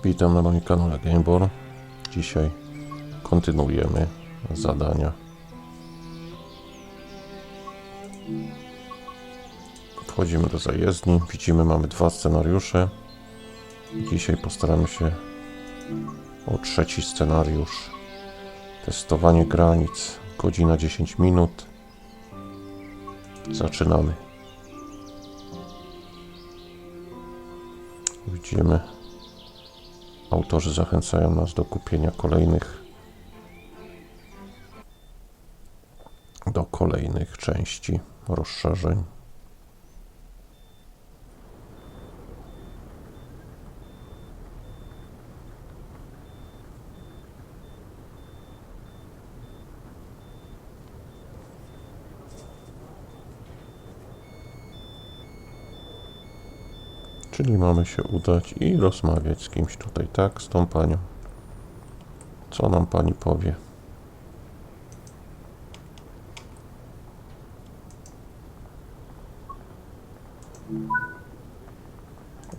Witam na moim kanale Gamebor. Dzisiaj kontynuujemy zadania. Wchodzimy do zajezdni. Widzimy, mamy 2 scenariusze. Dzisiaj postaramy się o 3. scenariusz. Testowanie granic. Godzina 10 minut. Zaczynamy. Widzimy, autorzy zachęcają nas do kupienia kolejnych części, rozszerzeń. Czyli mamy się udać i rozmawiać z kimś tutaj, tak? Z tą panią. Co nam pani powie?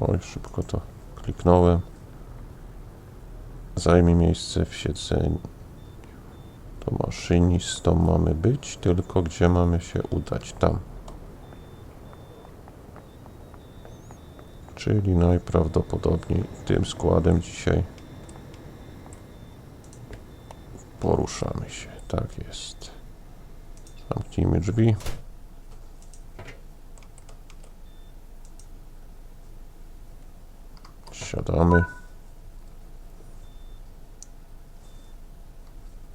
Oj, szybko to kliknąłem. Zajmie miejsce w siedzeniu. To maszynistą mamy być, tylko gdzie mamy się udać? Tam. Czyli najprawdopodobniej tym składem dzisiaj poruszamy się. Tak jest. Zamknijmy drzwi. Siadamy.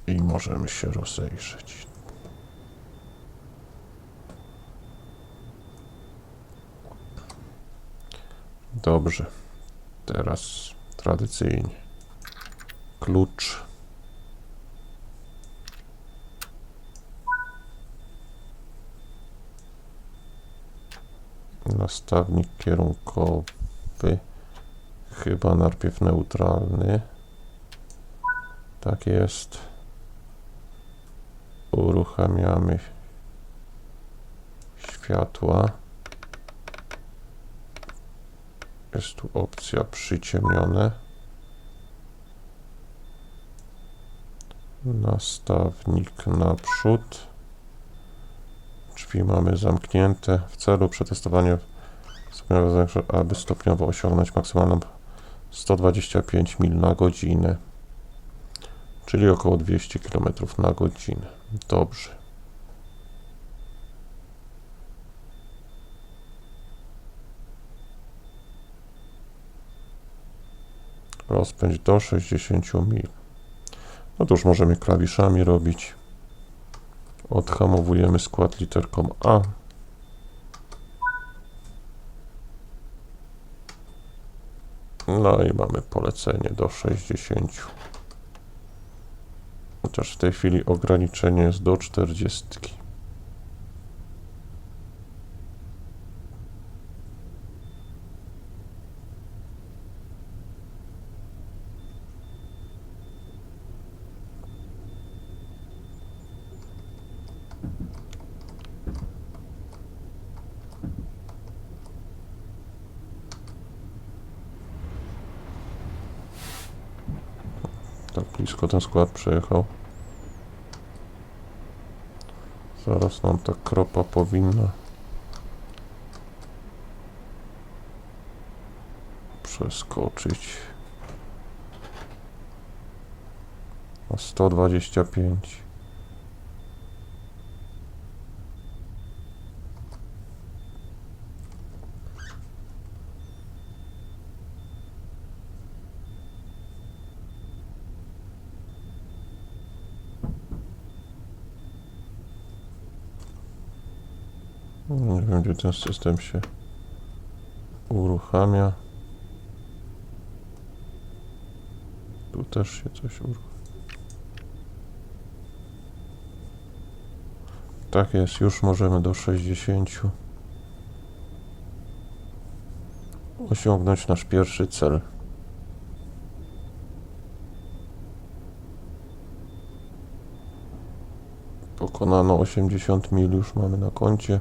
I możemy się rozejrzeć. Dobrze. Teraz tradycyjnie. Klucz. Nastawnik kierunkowy. Chyba najpierw neutralny. Tak jest. Uruchamiamy światła. Jest tu opcja przyciemnione. Nastawnik naprzód. Drzwi mamy zamknięte. W celu przetestowania aby stopniowo osiągnąć maksymalną 125 mil na godzinę. Czyli około 200 km na godzinę. Dobrze. Rozpędź do 60 mil. No to już możemy klawiszami robić. Odhamowujemy skład literką A. No i mamy polecenie do 60. Chociaż w tej chwili ograniczenie jest do 40. Tak blisko ten skład przejechał. Zaraz nam ta kropa powinna przeskoczyć na 125. Nie wiem, gdzie ten system się uruchamia. Tu też się coś uruchamia. Tak jest, już możemy do 60 osiągnąć nasz pierwszy cel. Pokonano 80 mil, już mamy na koncie.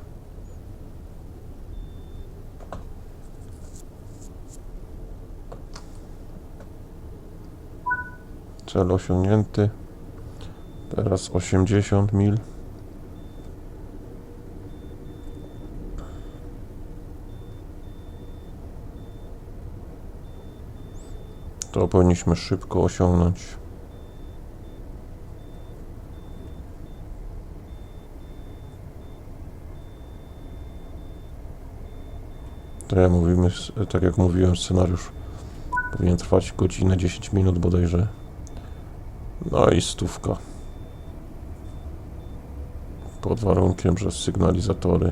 Cel osiągnięty. Teraz 80 mil. To powinniśmy szybko osiągnąć. To ja mówimy, tak jak mówiłem, scenariusz powinien trwać godzinę, 10 minut bodajże. No i 100. Pod warunkiem, że sygnalizatory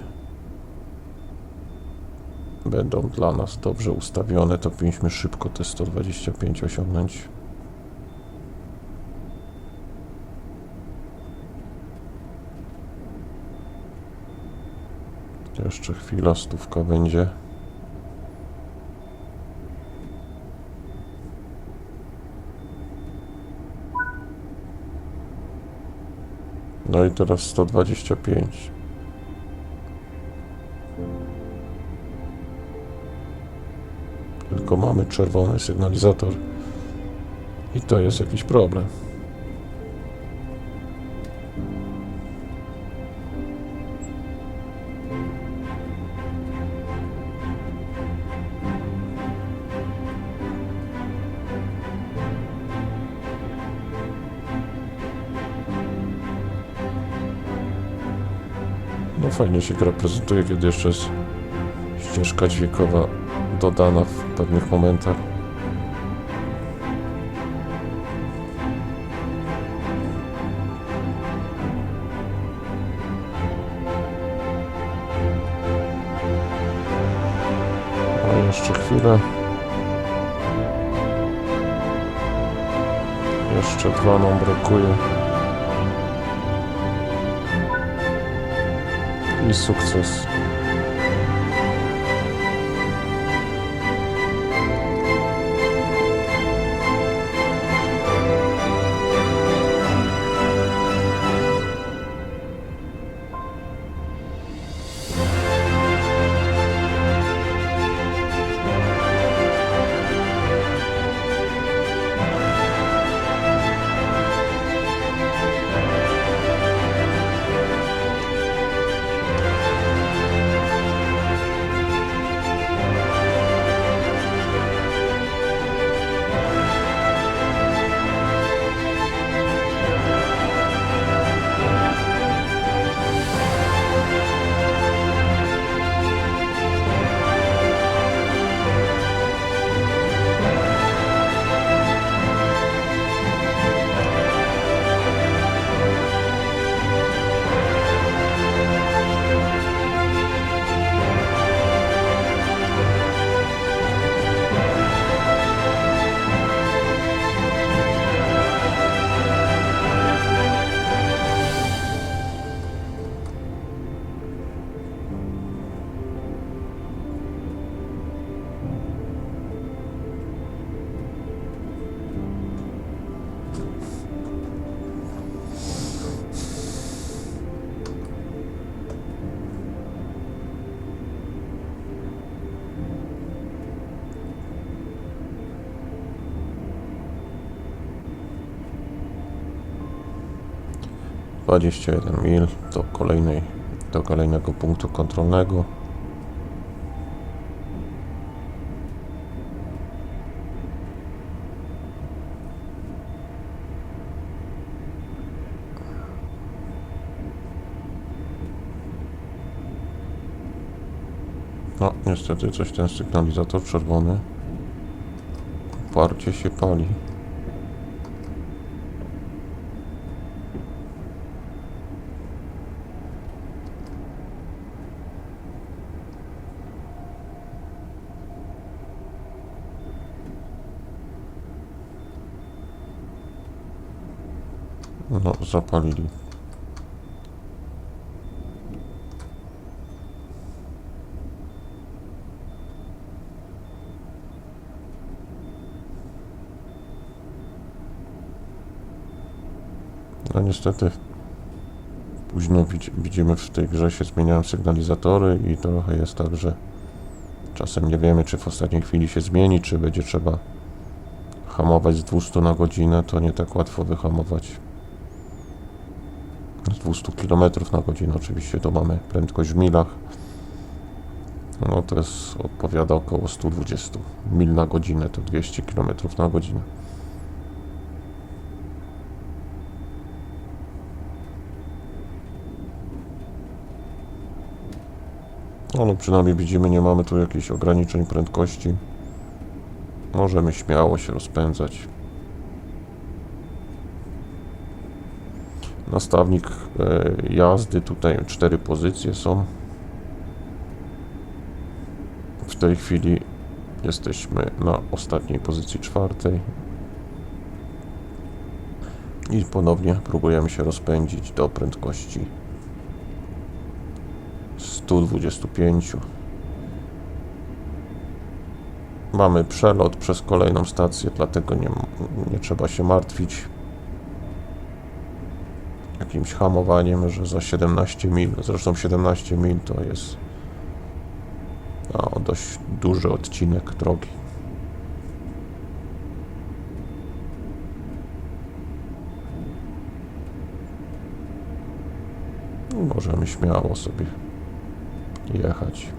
będą dla nas dobrze ustawione, to powinniśmy szybko te 125 osiągnąć. Jeszcze chwila, 100 będzie. No i teraz 125. Tylko mamy czerwony sygnalizator i to jest jakiś problem. No fajnie się gra prezentuje, kiedy jeszcze jest ścieżka dźwiękowa dodana w pewnych momentach. A jeszcze chwilę. Jeszcze 2 nam brakuje. I sukces. - 21 mil do kolejnego punktu kontrolnego. No, niestety coś ten sygnalizator czerwony uparcie się pali. No, zapalili. No niestety późno widzimy, w tej grze się zmieniają sygnalizatory i trochę jest tak, że czasem nie wiemy, czy w ostatniej chwili się zmieni, czy będzie trzeba hamować z 200 na godzinę, to nie tak łatwo wyhamować. Z 200 km na godzinę oczywiście to mamy prędkość w milach. No to jest, odpowiada około 120 mil na godzinę, to 200 km na godzinę. No przynajmniej widzimy, nie mamy tu jakichś ograniczeń prędkości. Możemy śmiało się rozpędzać. Nastawnik jazdy, tutaj 4 pozycje są. W tej chwili jesteśmy na ostatniej pozycji 4. I ponownie próbujemy się rozpędzić do prędkości 125. Mamy przelot przez kolejną stację, dlatego nie trzeba się martwić jakimś hamowaniem, że za 17 mil, zresztą 17 mil to jest dość duży odcinek drogi. I możemy śmiało sobie jechać.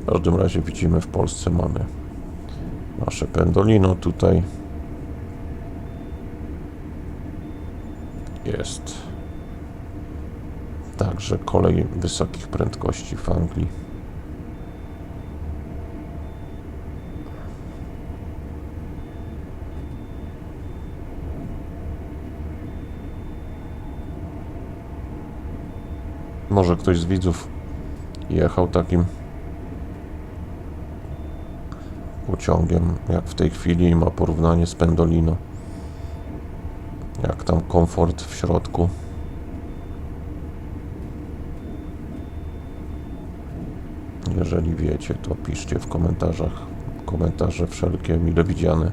W każdym razie widzimy, w Polsce mamy nasze Pendolino. Tutaj jest także kolej wysokich prędkości w Anglii. Może ktoś z widzów jechał takim pociągiem jak w tej chwili i ma porównanie z Pendolino, jak tam komfort w środku. Jeżeli wiecie, to piszcie w komentarzach, komentarze wszelkie mile widziane.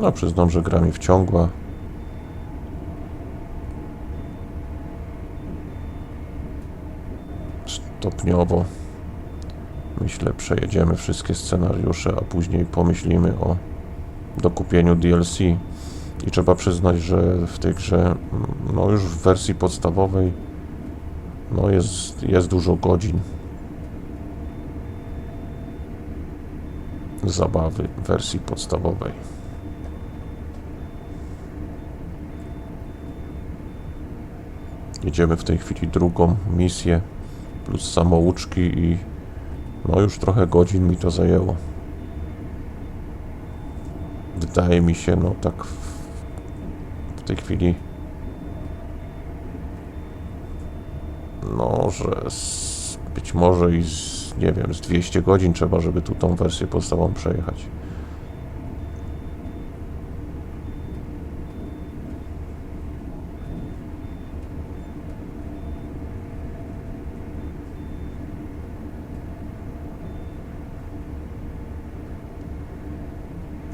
No, przyznam, że gra mi wciągła. Stopniowo, myślę, przejedziemy wszystkie scenariusze, a później pomyślimy o dokupieniu DLC. I trzeba przyznać, że w tej grze, no już w wersji podstawowej, no jest dużo godzin zabawy w wersji podstawowej. Jedziemy w tej chwili drugą misję plus samouczki i no już trochę godzin mi to zajęło. Wydaje mi się, no tak w tej chwili, no że być może i nie wiem, z 200 godzin trzeba, żeby tu tą wersję podstawową przejechać.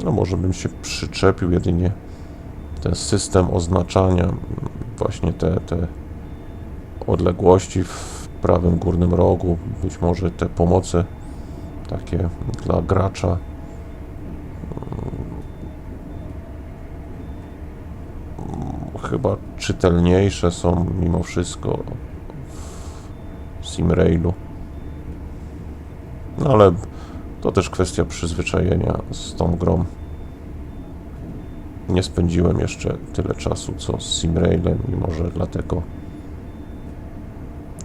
No może bym się przyczepił jedynie ten system oznaczania, właśnie te odległości w prawym górnym rogu, być może te pomoce takie dla gracza. Chyba czytelniejsze są mimo wszystko w SimRailu. No ale to też kwestia przyzwyczajenia z tą grą. Nie spędziłem jeszcze tyle czasu co z SimRailem i może dlatego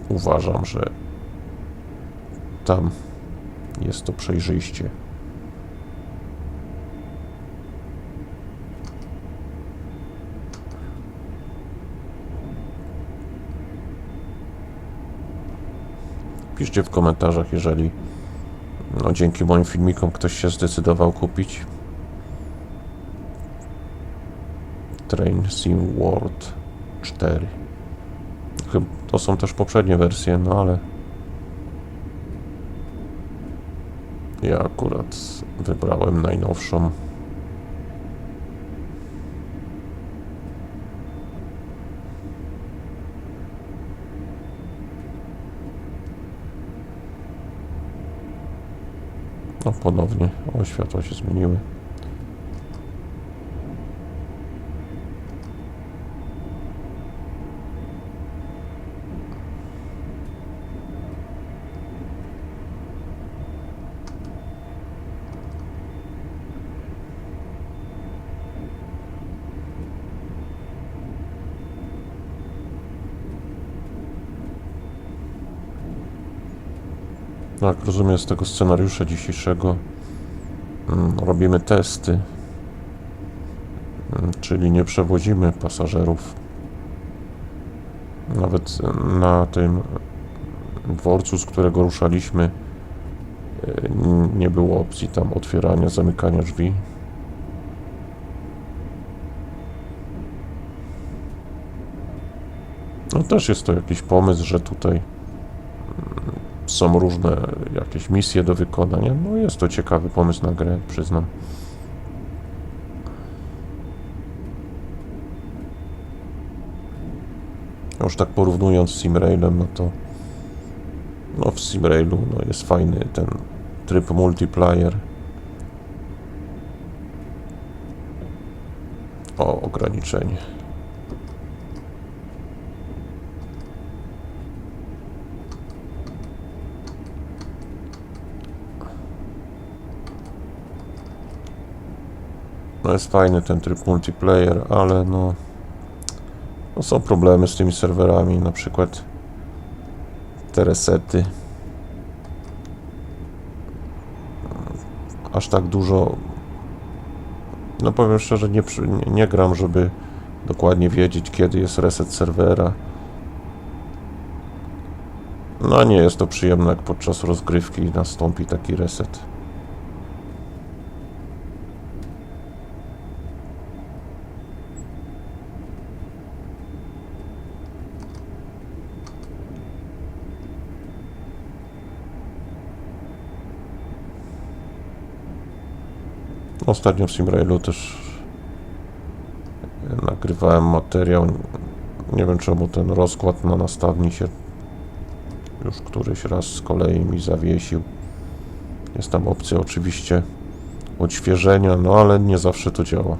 uważam, że tam jest to przejrzyście. Piszcie w komentarzach, jeżeli dzięki moim filmikom ktoś się zdecydował kupić Train Sim World 4. To są też poprzednie wersje, no ale ja akurat wybrałem najnowszą. No ponownie, światła się zmieniły. No, jak rozumiem z tego scenariusza dzisiejszego, robimy testy, czyli nie przewozimy pasażerów. Nawet na tym dworcu, z którego ruszaliśmy, nie było opcji tam otwierania, zamykania drzwi. No też jest to jakiś pomysł, że tutaj są różne jakieś misje do wykonania. No jest to ciekawy pomysł na grę, przyznam. Już tak porównując z Simrailem, no to w Simrailu jest fajny ten tryb multiplayer. O, ograniczenie. No jest fajny ten tryb multiplayer, ale są problemy z tymi serwerami, na przykład te resety. Aż tak dużo, powiem szczerze, nie gram, żeby dokładnie wiedzieć, kiedy jest reset serwera. No nie jest to przyjemne, jak podczas rozgrywki nastąpi taki reset. Ostatnio w Simrailu też nagrywałem materiał. Nie wiem, czemu ten rozkład na nastawni się już któryś raz z kolei mi zawiesił. Jest tam opcja oczywiście odświeżenia, ale nie zawsze to działa.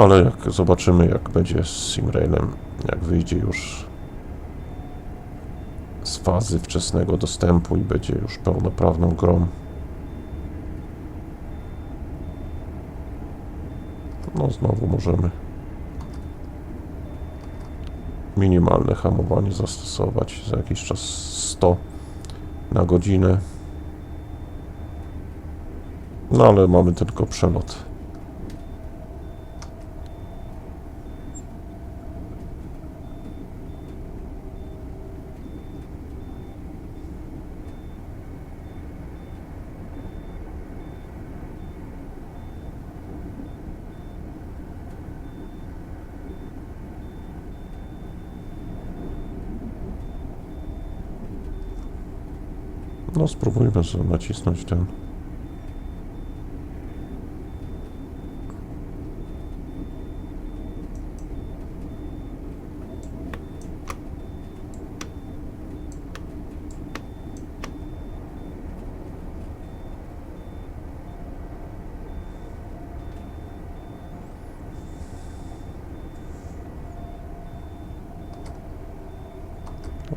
Ale jak zobaczymy, jak będzie z Simrailem, jak wyjdzie już z fazy wczesnego dostępu i będzie już pełnoprawną grą. Znowu możemy minimalne hamowanie zastosować, za jakiś czas 100 na godzinę. Ale mamy tylko przelot. Spróbujmy sobie nacisnąć ten.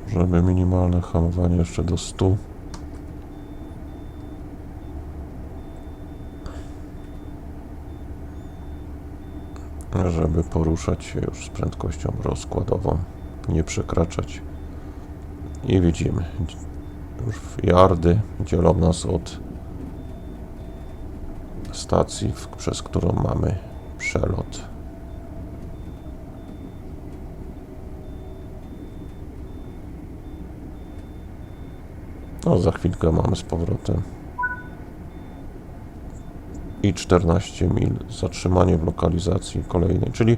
Możemy minimalne hamowanie jeszcze do 100. Żeby poruszać się już z prędkością rozkładową, nie przekraczać. I widzimy, już yardy dzielą nas od stacji, przez którą mamy przelot. No, za chwilkę mamy z powrotem. I 14 mil. Zatrzymanie w lokalizacji kolejnej. Czyli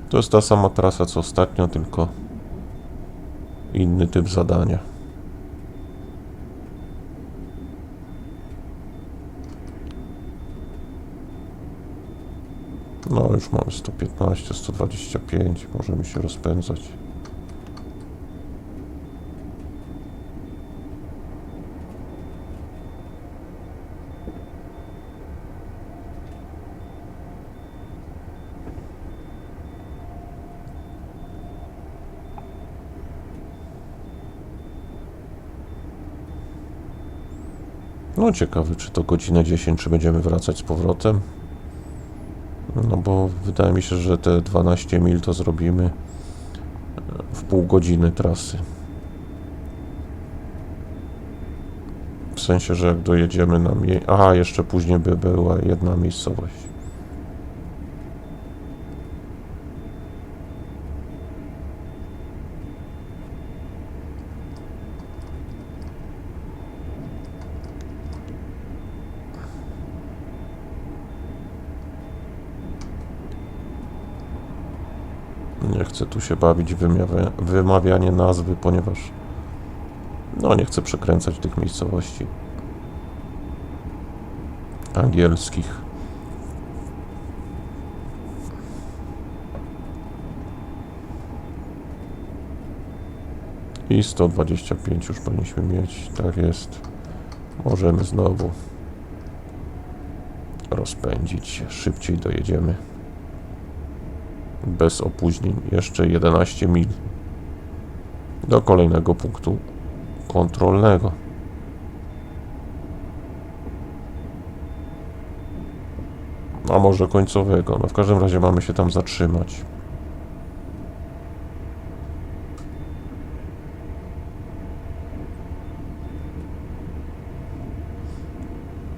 to jest ta sama trasa co ostatnio, tylko inny typ zadania. No, już mamy 115, 125. Możemy się rozpędzać. No ciekawy, czy to godzinę 10, czy będziemy wracać z powrotem. No bo wydaje mi się, że te 12 mil to zrobimy w pół godziny trasy. W sensie, że jak dojedziemy na aha, jeszcze później by była jedna miejscowość. Nie chcę tu się bawić w wymawianie nazwy, ponieważ no nie chcę przekręcać tych miejscowości angielskich. I 125 już powinniśmy mieć. Tak jest. Możemy znowu rozpędzić się. Szybciej dojedziemy. Bez opóźnień. Jeszcze 11 mil do kolejnego punktu kontrolnego. A może końcowego. No w każdym razie mamy się tam zatrzymać.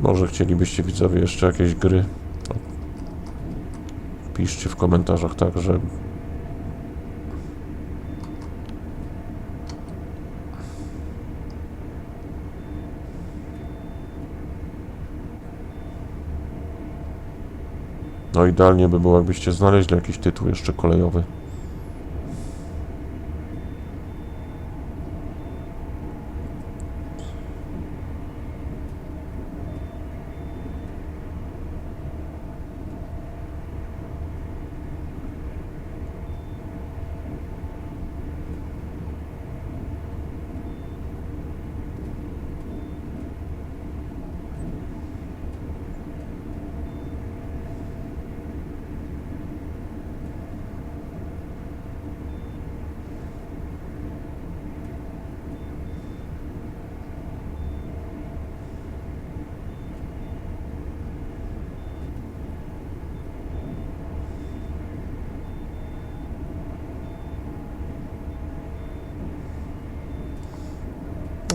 Może chcielibyście, widzowie, jeszcze jakieś gry? Piszcie w komentarzach także. No idealnie by było, jakbyście znaleźli jakiś tytuł jeszcze kolejowy.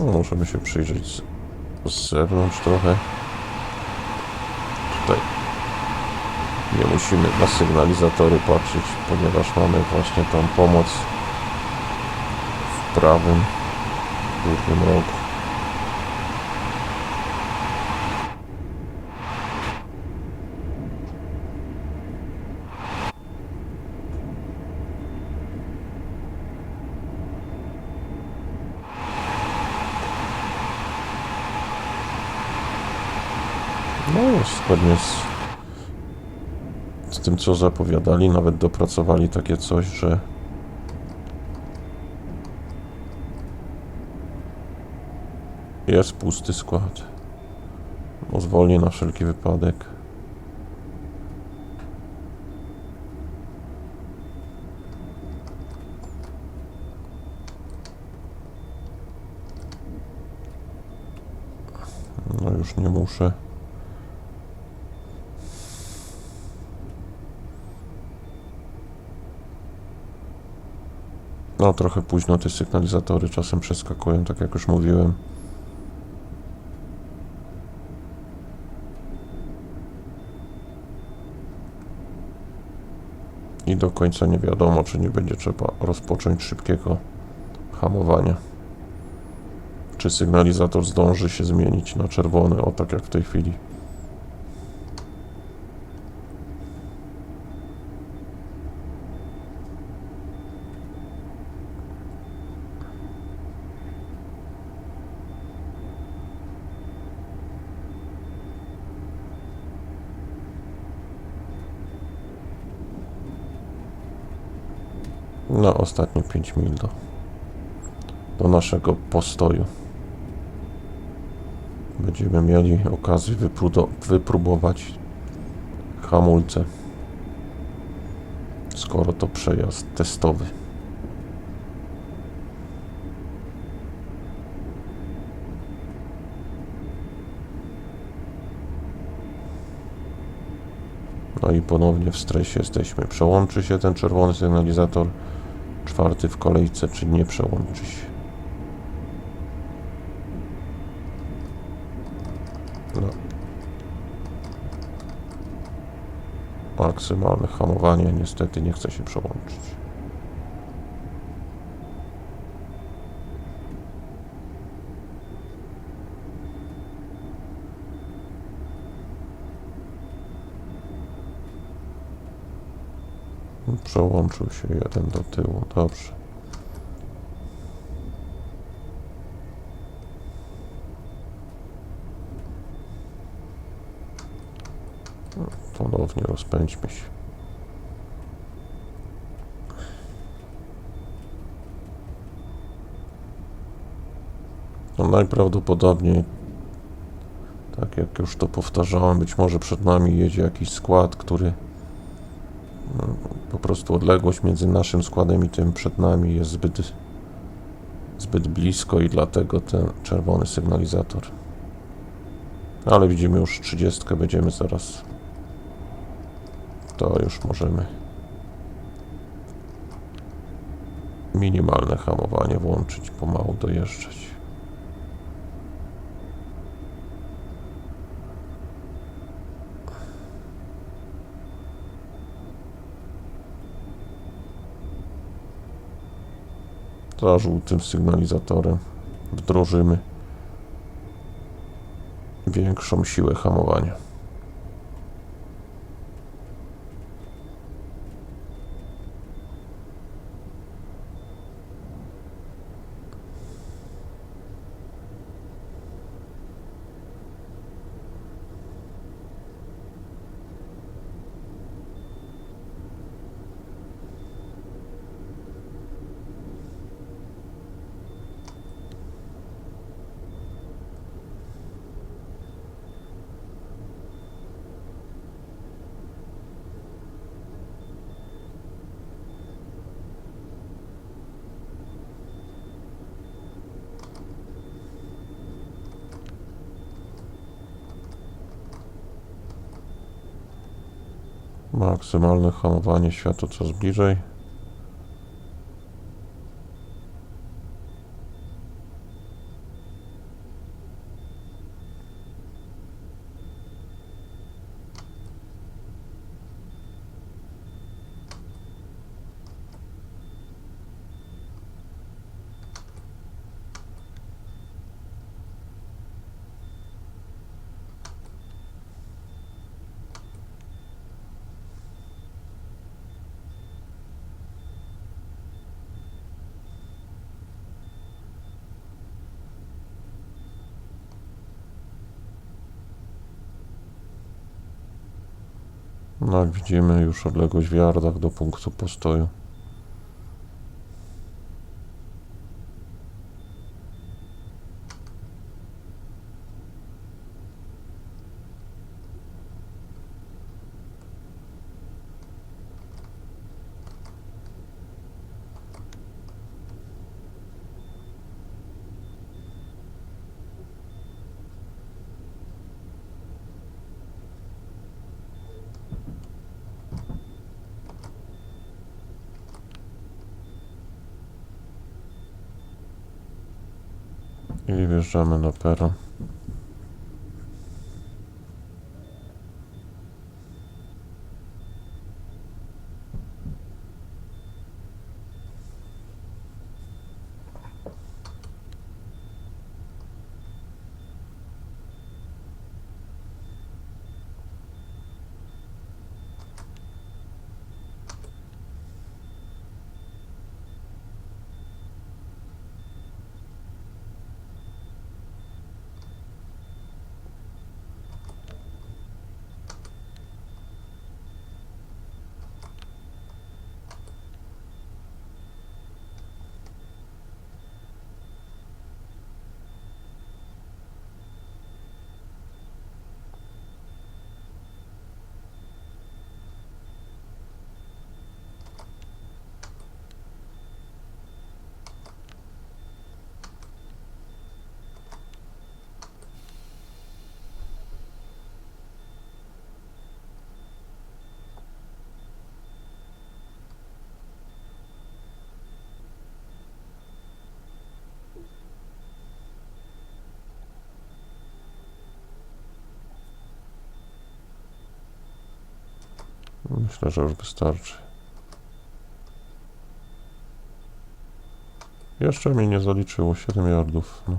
No, możemy się przyjrzeć z zewnątrz trochę. Tutaj nie musimy na sygnalizatory patrzeć, ponieważ mamy właśnie tą pomoc w prawym górnym rogu. No jest zgodnie z tym, co zapowiadali, nawet dopracowali takie coś, że jest pusty skład. No zwolnię na wszelki wypadek. No już nie muszę. No trochę późno te sygnalizatory czasem przeskakują, tak jak już mówiłem. do końca nie wiadomo, czy nie będzie trzeba rozpocząć szybkiego hamowania. Czy sygnalizator zdąży się zmienić na czerwony, o tak jak w tej chwili. Na ostatnie 5 mil do naszego postoju. Będziemy mieli okazję wypróbować hamulce, skoro to przejazd testowy. No i ponownie w stresie jesteśmy. Przełączy się ten czerwony sygnalizator, czwarty w kolejce, czy nie przełączy się. No. Maksymalne hamowanie niestety nie chce się przełączyć. Przełączył się jeden do tyłu, dobrze. Ponownie rozpędźmy się. No najprawdopodobniej, tak jak już to powtarzałem, być może przed nami jedzie jakiś skład, który po prostu odległość między naszym składem i tym przed nami jest zbyt blisko i dlatego ten czerwony sygnalizator. Ale widzimy już 30, będziemy zaraz. To już możemy minimalne hamowanie włączyć, pomału dojeżdżać. Za żółtym sygnalizatorem wdrożymy większą siłę hamowania. Maksymalne hamowanie, światło coraz bliżej. No jak widzimy, już odległość w yardach do punktu postoju. I wjeżdżamy na peron. Myślę, że już wystarczy. Jeszcze mi nie zaliczyło 7 yardów. No.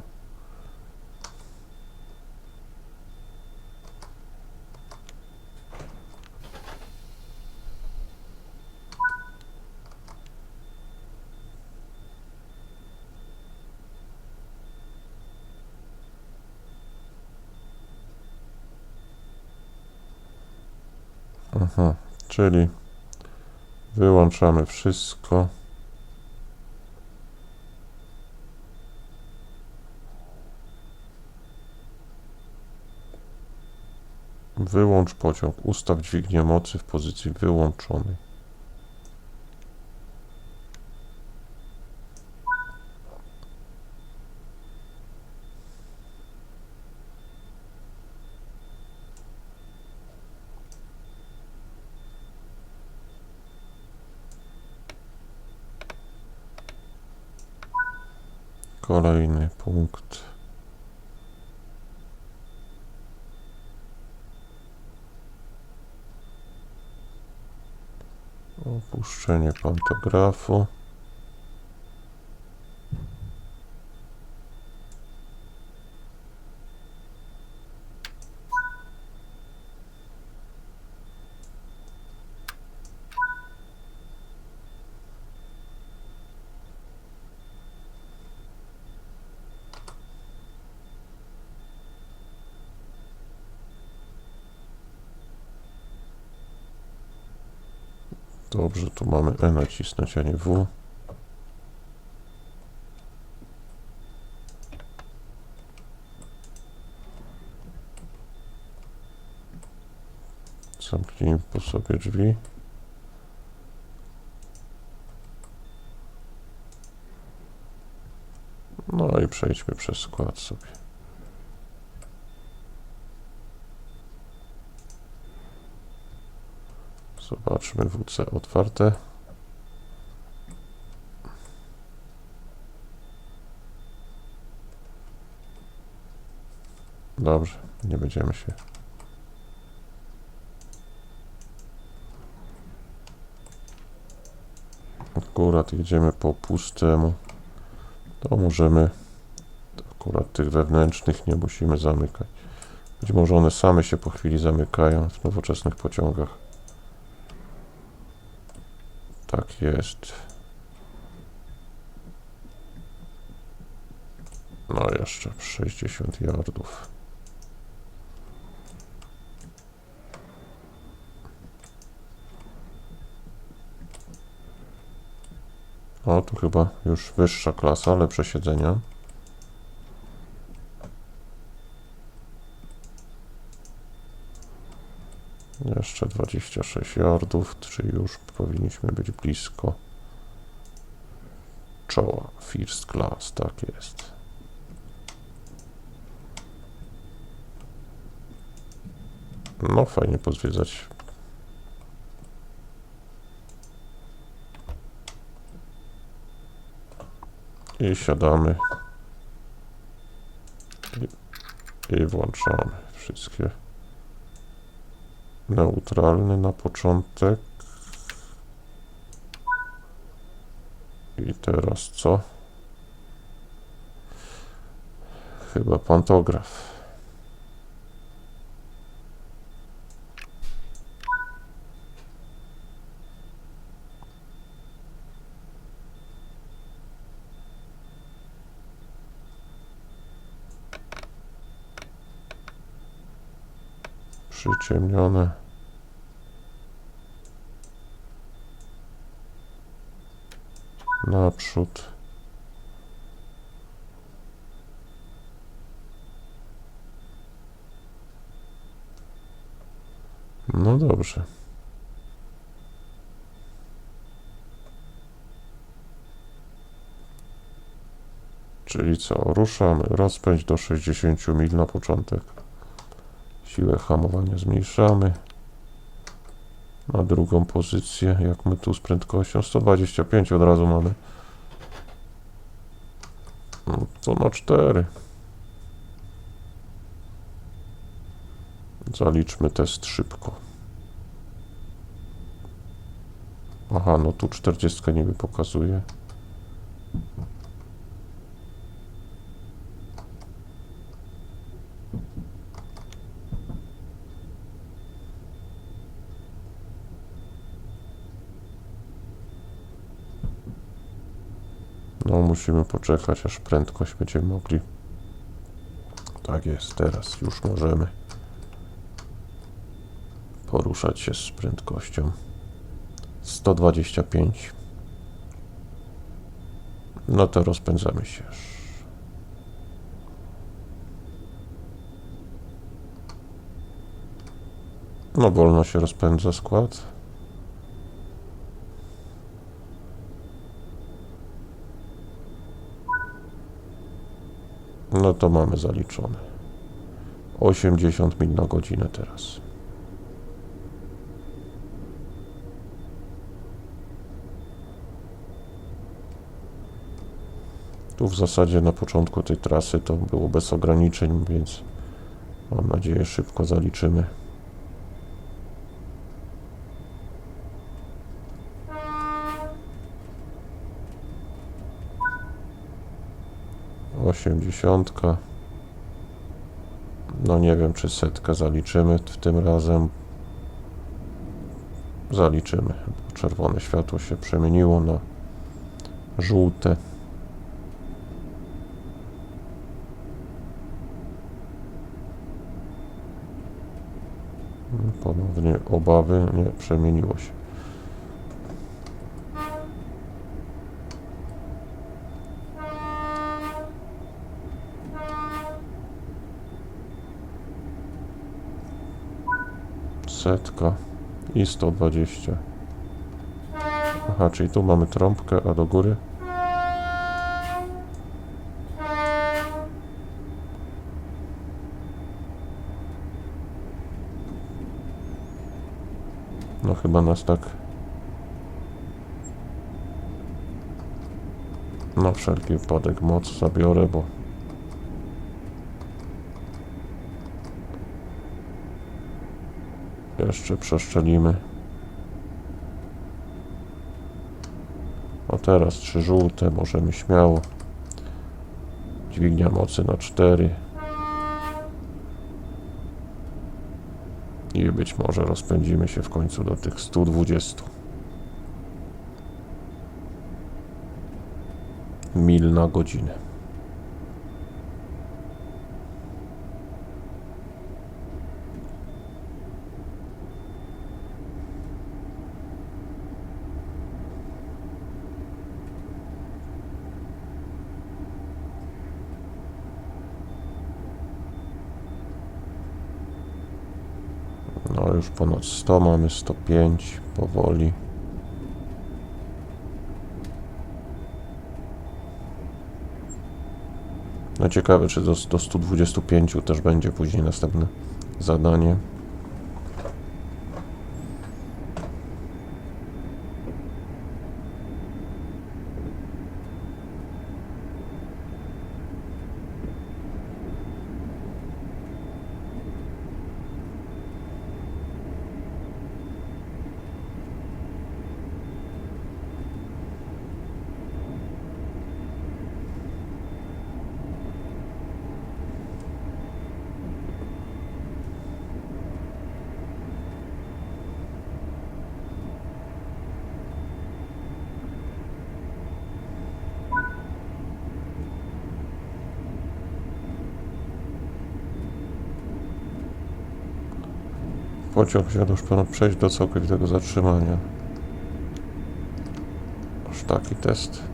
Aha, czyli wyłączamy wszystko. Wyłącz pociąg. Ustaw dźwignię mocy w pozycji wyłączonej. Kolejny punkt. Opuszczenie pantografu. Dobrze, tu mamy E nacisnąć, a nie W. Zamknijmy po sobie drzwi. No i przejdźmy przez skład sobie. Zobaczmy WC otwarte. Dobrze, nie będziemy się. Akurat jedziemy po pustemu. To możemy. Akurat tych wewnętrznych nie musimy zamykać. Być może one same się po chwili zamykają w nowoczesnych pociągach. Tak jest. No jeszcze 60 yardów. O, tu chyba już wyższa klasa, lepsze siedzenia. Jeszcze 26 yardów, czyli już powinniśmy być blisko czoła. First class, tak jest. No fajnie pozwiedzać. I siadamy. I włączamy wszystkie neutralne na początek. I teraz co? Chyba pantograf. Przyciemnione. Naprzód. No dobrze. Czyli co? Ruszamy. Rozpędź do 60 mil na początek. Siłę hamowania zmniejszamy. Na drugą pozycję, jak my tu z prędkością 125 od razu mamy. No, to na 4. Zaliczmy test szybko. Aha, no tu 40 niby pokazuje. No musimy poczekać, aż prędkość będziemy mogli. Tak jest, teraz już możemy poruszać się z prędkością 125. No to rozpędzamy się. No wolno się rozpędza skład. No to mamy zaliczone. 80 mil na godzinę teraz. Tu w zasadzie na początku tej trasy to było bez ograniczeń, więc mam nadzieję szybko zaliczymy. Osiemdziesiątka. No nie wiem, czy setkę zaliczymy w tym razem. Zaliczymy. Czerwone światło się przemieniło na żółte. Ponownie obawy. Nie, przemieniło się. Setka i 120. Aha, czyli tu mamy trąbkę, a do góry? No chyba nas tak... Na wszelki wypadek moc zabiorę, bo... Jeszcze przeszczelimy. O teraz 3 żółte, możemy śmiało. Dźwignia mocy na 4. I być może rozpędzimy się w końcu do tych 120 mil na godzinę. No już ponad 100 mamy, 105 powoli. No ciekawe, czy do 125 też będzie później następne zadanie. Pociąg się już powinien przejść do całkowitego zatrzymania. Aż taki test.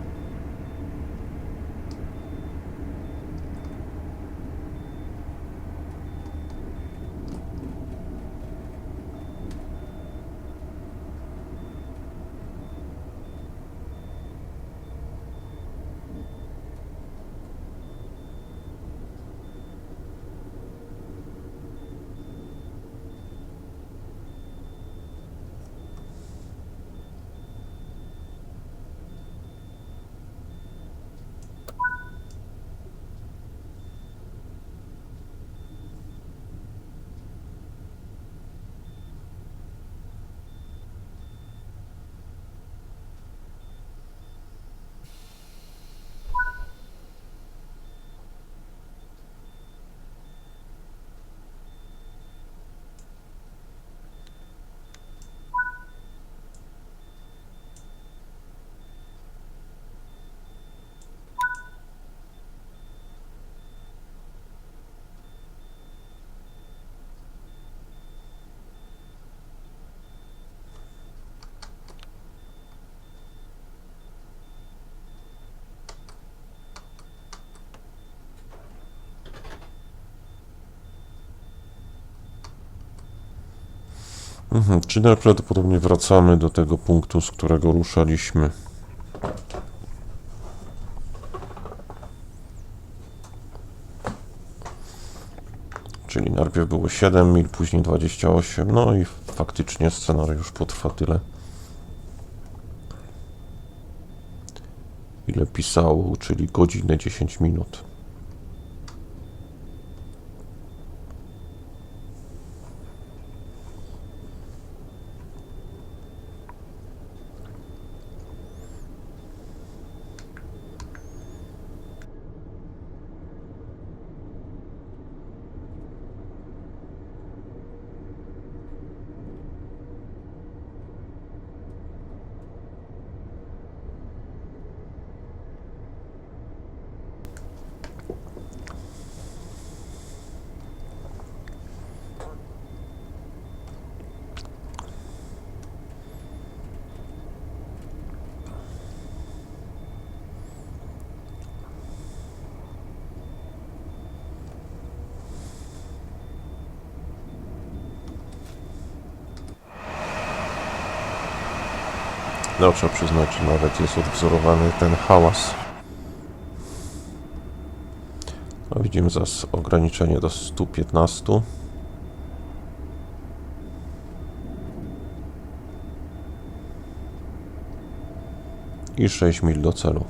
Czyli najprawdopodobniej wracamy do tego punktu, z którego ruszaliśmy. Czyli najpierw było 7 mil, później 28, no i faktycznie scenariusz potrwa tyle, ile pisało, czyli godzinę 10 minut. No, trzeba przyznać, że nawet jest odwzorowany ten hałas. No, widzimy zaraz ograniczenie do 115. I 6 mil do celu.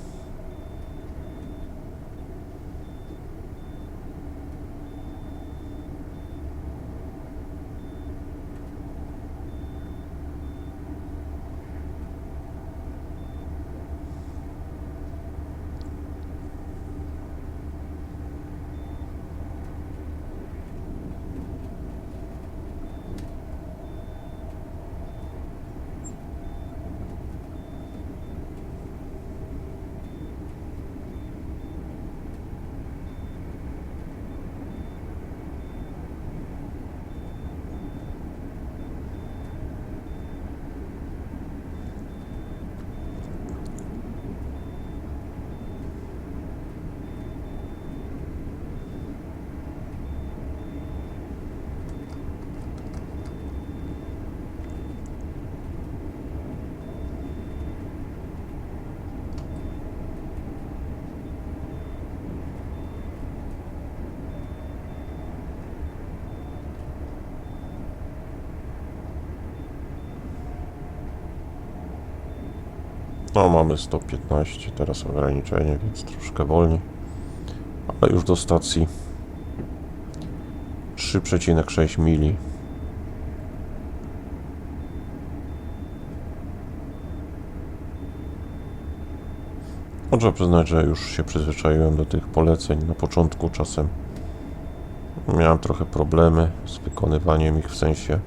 No, mamy 115, teraz ograniczenie, więc troszkę wolniej. Ale już do stacji 3,6 mili. Trzeba przyznać, że już się przyzwyczaiłem do tych poleceń. Na początku czasem miałem trochę problemy z wykonywaniem ich, w sensie,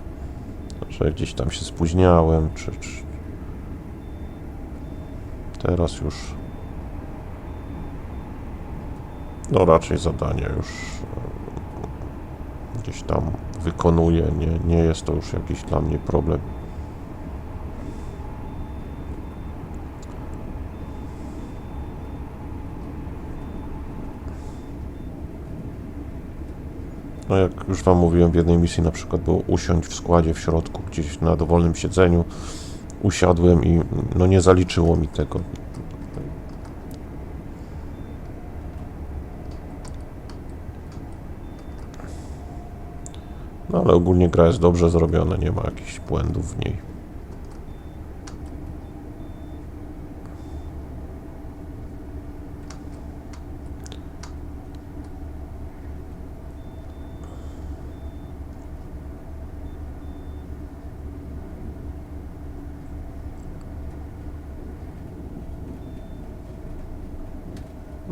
że gdzieś tam się spóźniałem, czy teraz już no raczej zadanie już gdzieś tam wykonuję, nie jest to już jakiś dla mnie problem. No jak już Wam mówiłem, w jednej misji na przykład było usiąść w składzie w środku, gdzieś na dowolnym siedzeniu, usiadłem i no nie zaliczyło mi tego. No ale ogólnie gra jest dobrze zrobiona, nie ma jakichś błędów w niej.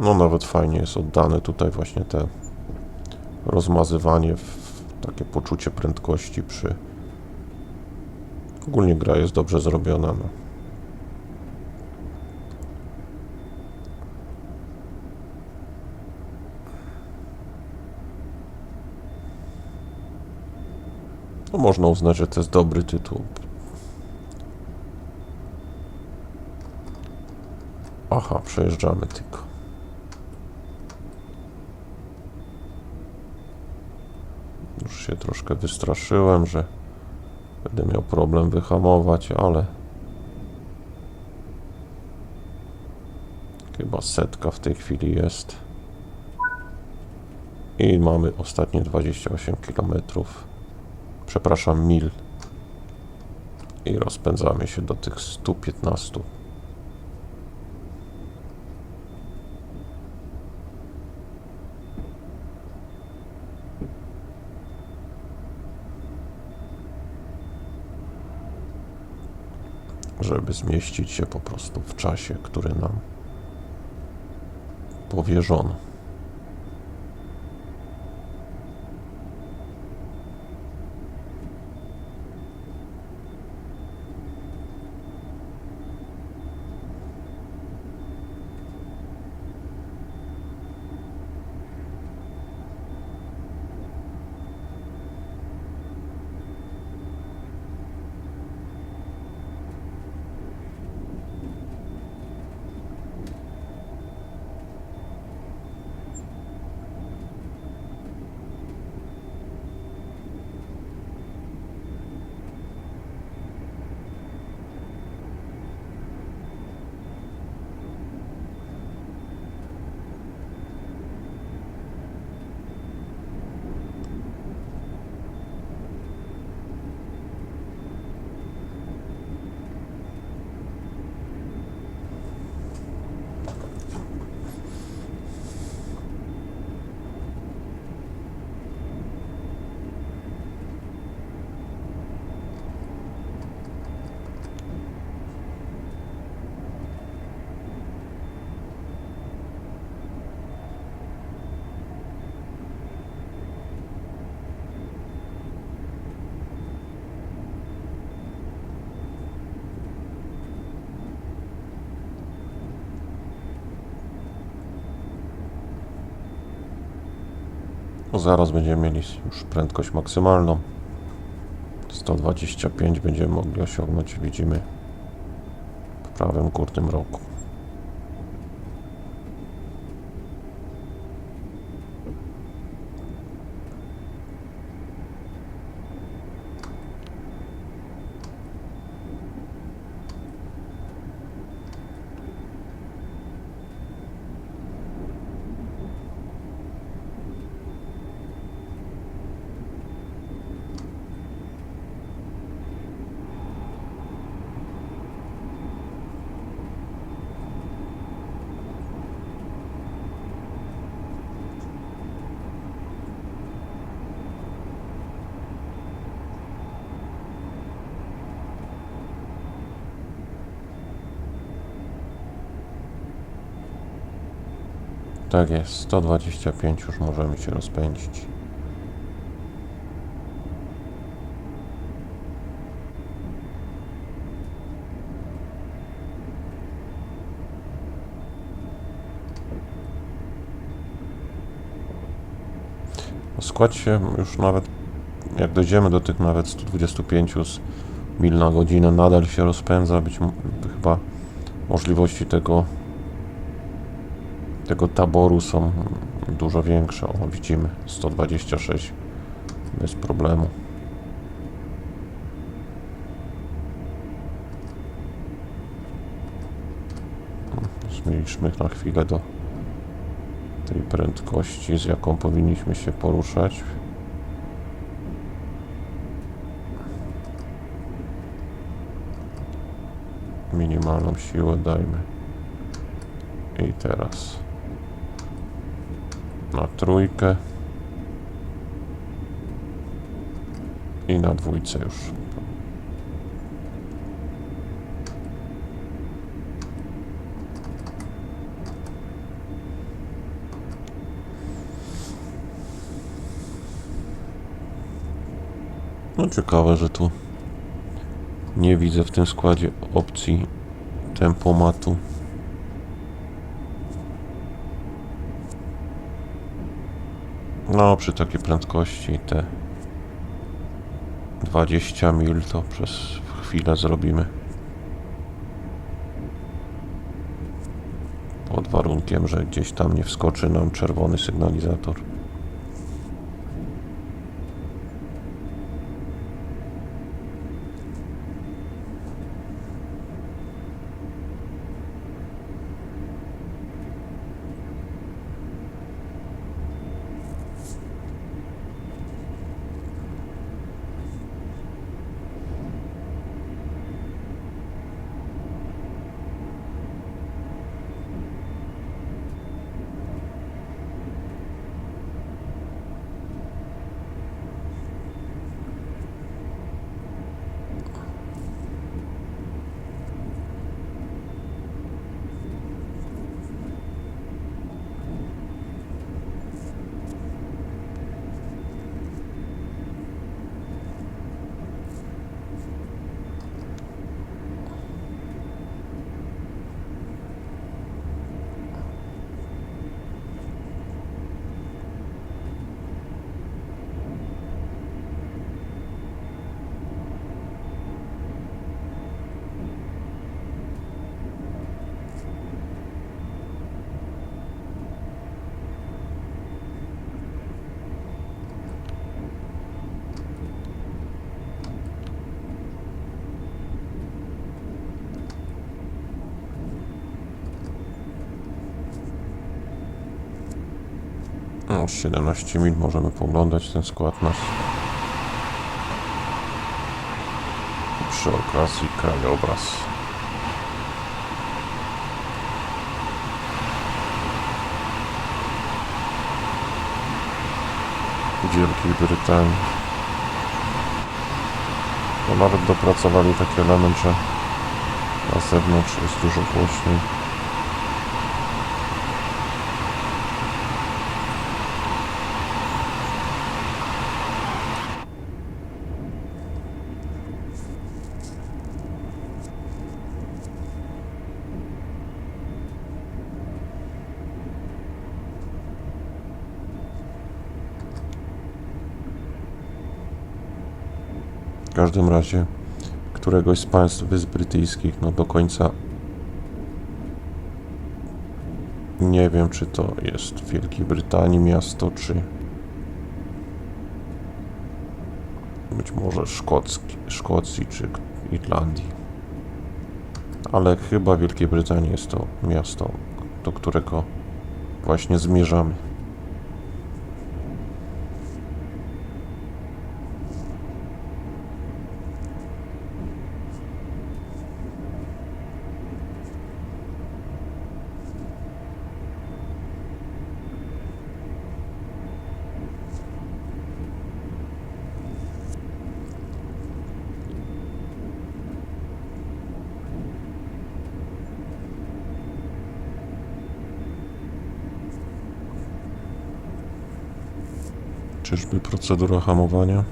No nawet fajnie jest oddane tutaj właśnie te rozmazywanie, takie poczucie prędkości przy... Ogólnie gra jest dobrze zrobiona. No. No można uznać, że to jest dobry tytuł. Aha, przejeżdżamy tylko. Już się troszkę wystraszyłem, że Będę miał problem wyhamować, ale chyba 100 w tej chwili jest. I mamy ostatnie 28 km. Przepraszam, mil. I rozpędzamy się do tych 115. Żeby zmieścić się po prostu w czasie, który nam powierzono. Zaraz będziemy mieli już prędkość maksymalną. 125 będziemy mogli osiągnąć, widzimy, w prawym górnym rogu. Tak jest, 125 już możemy się rozpędzić. Skład się już nawet, jak dojdziemy do tych nawet 125 mil na godzinę, nadal się rozpędza. Chyba możliwości tego taboru są dużo większe. O, widzimy 126 bez problemu. Zmniejszmy na chwilę do tej prędkości, z jaką powinniśmy się poruszać. Minimalną siłę dajmy. I teraz na trójkę i na dwójce już. No ciekawe, że tu nie widzę w tym składzie opcji tempomatu. No, przy takiej prędkości te 20 mil to przez chwilę zrobimy. Pod warunkiem, że gdzieś tam nie wskoczy nam czerwony sygnalizator. No, 17 mil możemy poglądać ten skład nasz. Przy okazji krajobraz. Wielkiej Brytanii. To nawet dopracowali taki element, że na zewnątrz jest dużo głośniej. W każdym razie któregoś z państw Wysp Brytyjskich, no do końca nie wiem, czy to jest w Wielkiej Brytanii miasto, czy być może Szkocji, czy Irlandii. Ale chyba w Wielkiej Brytanii jest to miasto, do którego właśnie zmierzamy. Czyżby procedura hamowania?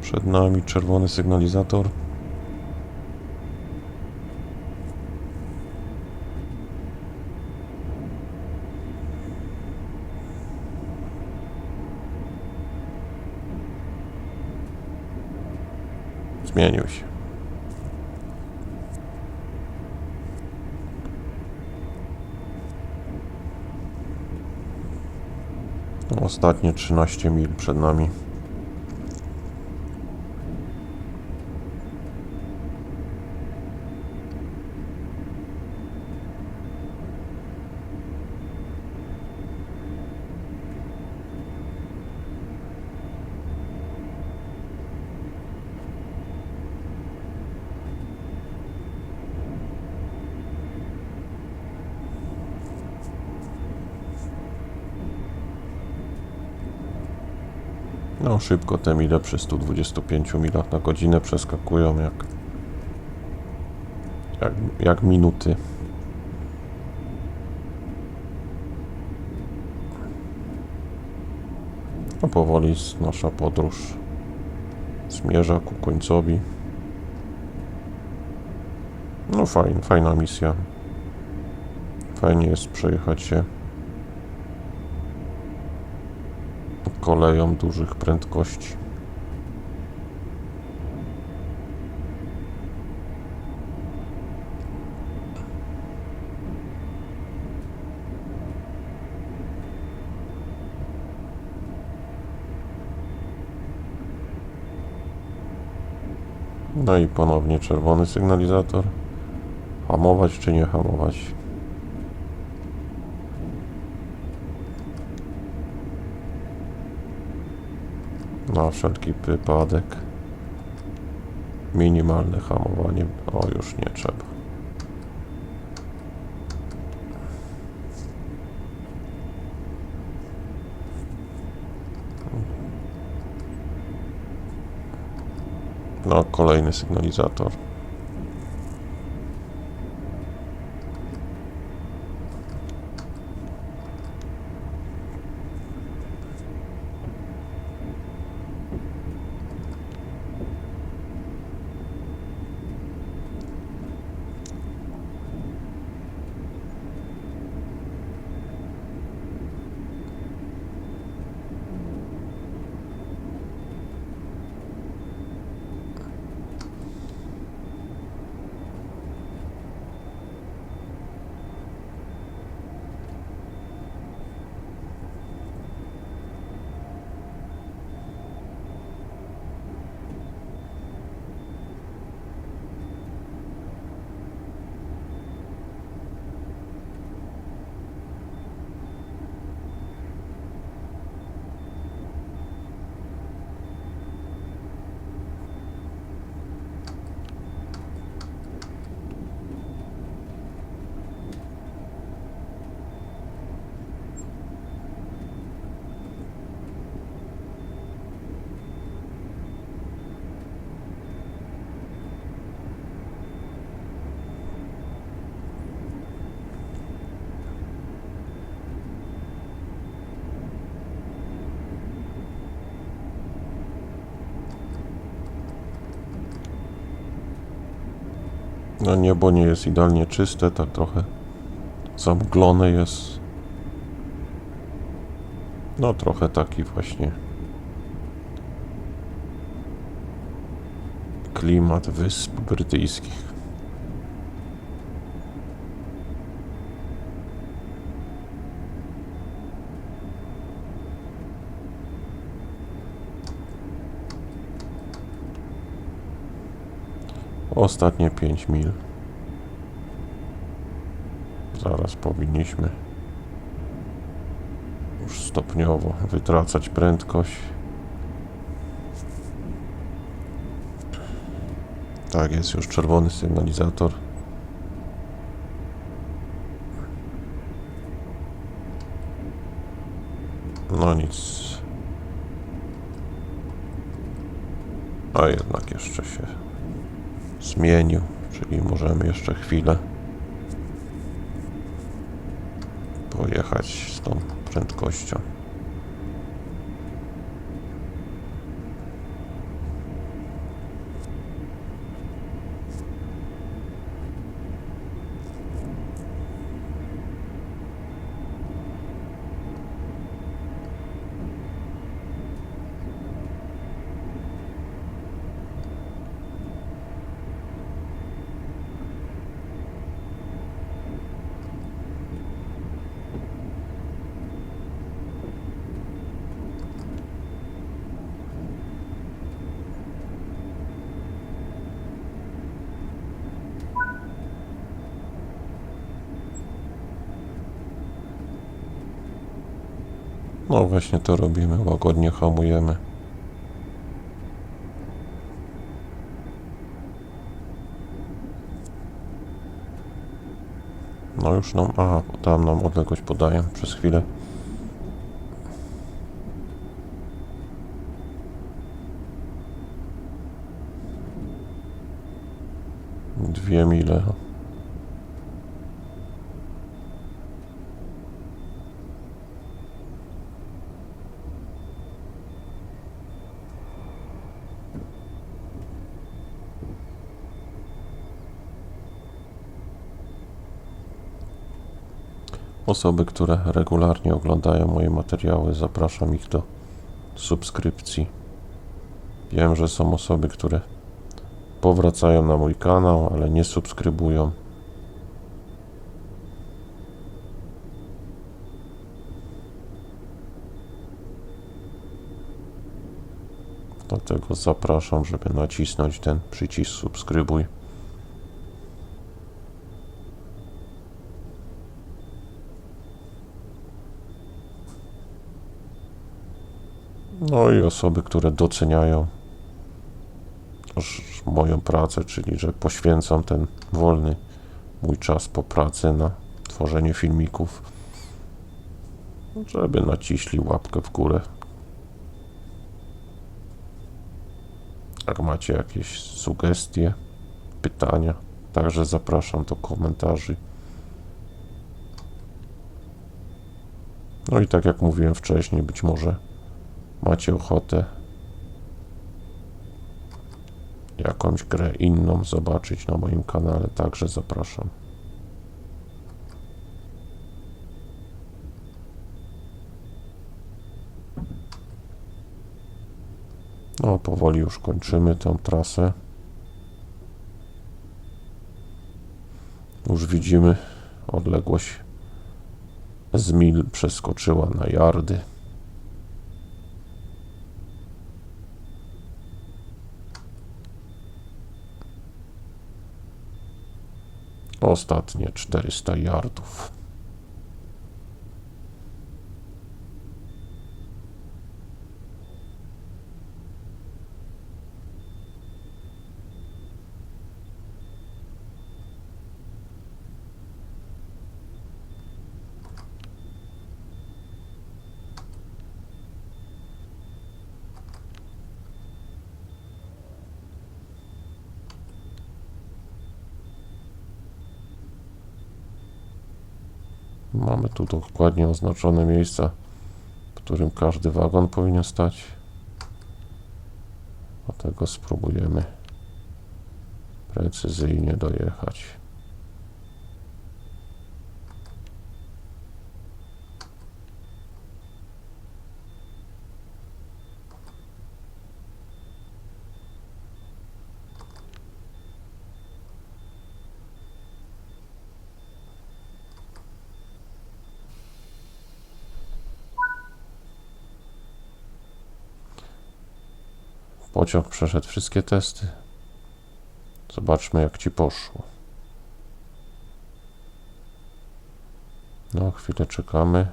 Przed nami czerwony sygnalizator. Zmienił się. Ostatnie 13 mil przed nami. No szybko te mile przy 125 milach na godzinę przeskakują jak minuty. No powoli nasza podróż zmierza ku końcowi. No fajna misja. Fajnie jest przejechać się koleją dużych prędkości. No i ponownie czerwony sygnalizator. Hamować czy nie hamować? Na wszelki wypadek minimalne hamowanie. O, już nie trzeba. No, kolejny sygnalizator. No niebo nie jest idealnie czyste, tak trochę zamglone jest. No trochę taki właśnie klimat Wysp Brytyjskich. Ostatnie 5 mil. Zaraz powinniśmy już stopniowo wytracać prędkość. Tak, jest już czerwony sygnalizator. No nic. A jednak jeszcze się zmienił, czyli możemy jeszcze chwilę pojechać z tą prędkością. No właśnie to robimy, łagodnie hamujemy. No już nam, aha, tam nam odległość podaję przez chwilę. Dwie mile. Osoby, które regularnie oglądają moje materiały, zapraszam ich do subskrypcji. Wiem, że są osoby, które powracają na mój kanał, ale nie subskrybują. Dlatego zapraszam, żeby nacisnąć ten przycisk subskrybuj. No i osoby, które doceniają moją pracę, czyli że poświęcam ten wolny mój czas po pracy na tworzenie filmików, żeby naciśli łapkę w górę. Jak macie jakieś sugestie, pytania, także zapraszam do komentarzy. No i tak jak mówiłem wcześniej, być może macie ochotę jakąś grę inną zobaczyć na moim kanale, także zapraszam. No, powoli już kończymy tę trasę. Już widzimy, odległość z mil przeskoczyła na yardy. Ostatnie 400 yardów. Mamy tu dokładnie oznaczone miejsca, w którym każdy wagon powinien stać. Dlatego spróbujemy precyzyjnie dojechać. Pociąg przeszedł wszystkie testy. Zobaczmy, jak ci poszło. No, chwilę czekamy.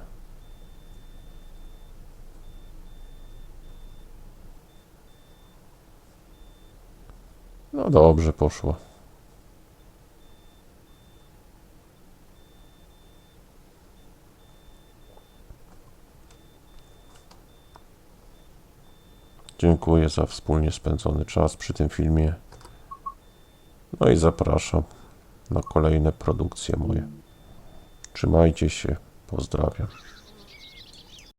No dobrze poszło. Dziękuję za wspólnie spędzony czas przy tym filmie. No i zapraszam na kolejne produkcje moje. Trzymajcie się. Pozdrawiam.